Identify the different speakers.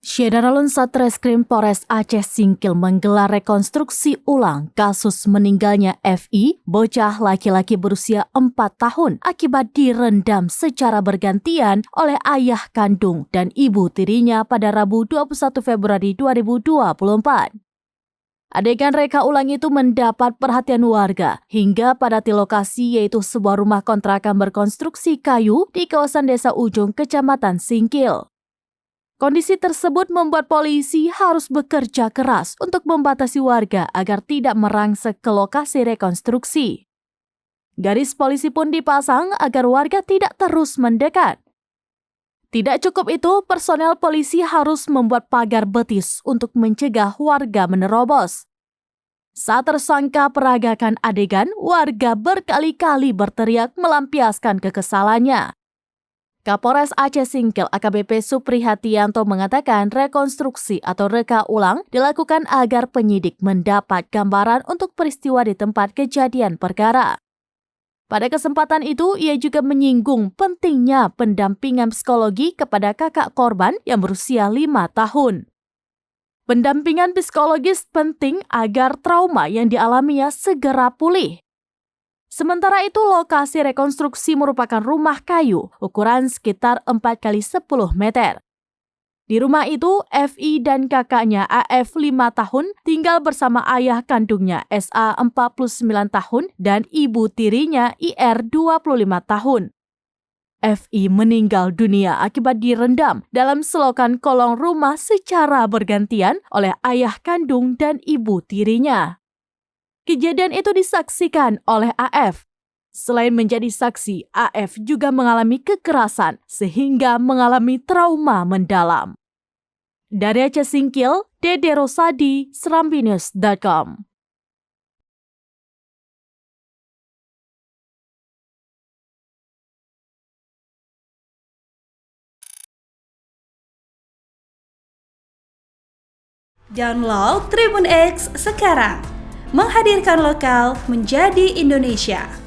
Speaker 1: Syederalun Satreskrim Polres Aceh Singkil menggelar rekonstruksi ulang kasus meninggalnya FI, bocah laki-laki berusia 4 tahun akibat direndam secara bergantian oleh ayah kandung dan ibu tirinya pada Rabu 21 Februari 2024. Adegan reka ulang itu mendapat perhatian warga hingga pada lokasi yaitu sebuah rumah kontrakan berkonstruksi kayu di kawasan Desa Ujung, Kecamatan Singkil. Kondisi tersebut membuat polisi harus bekerja keras untuk membatasi warga agar tidak merangsek ke lokasi rekonstruksi. Garis polisi pun dipasang agar warga tidak terus mendekat. Tidak cukup itu, personel polisi harus membuat pagar betis untuk mencegah warga menerobos. Saat tersangka peragakan adegan, warga berkali-kali berteriak melampiaskan kekesalannya. Kapolres Aceh Singkil AKBP Suprihatianto mengatakan rekonstruksi atau reka ulang dilakukan agar penyidik mendapat gambaran untuk peristiwa di tempat kejadian perkara. Pada kesempatan itu, ia juga menyinggung pentingnya pendampingan psikologi kepada kakak korban yang berusia 5 tahun. Pendampingan psikologis penting agar trauma yang dialaminya segera pulih. Sementara itu, lokasi rekonstruksi merupakan rumah kayu ukuran sekitar 4x10 meter. Di rumah itu, FI dan kakaknya AF 5 tahun tinggal bersama ayah kandungnya SA 49 tahun dan ibu tirinya IR 25 tahun. FI meninggal dunia akibat direndam dalam selokan kolong rumah secara bergantian oleh ayah kandung dan ibu tirinya. Kejadian itu disaksikan oleh AF. Selain menjadi saksi, AF juga mengalami kekerasan sehingga mengalami trauma mendalam. Dari Aceh Singkil, Dede Rosadi, serambinews.com.
Speaker 2: Download Tribun X sekarang. Menghadirkan lokal menjadi Indonesia.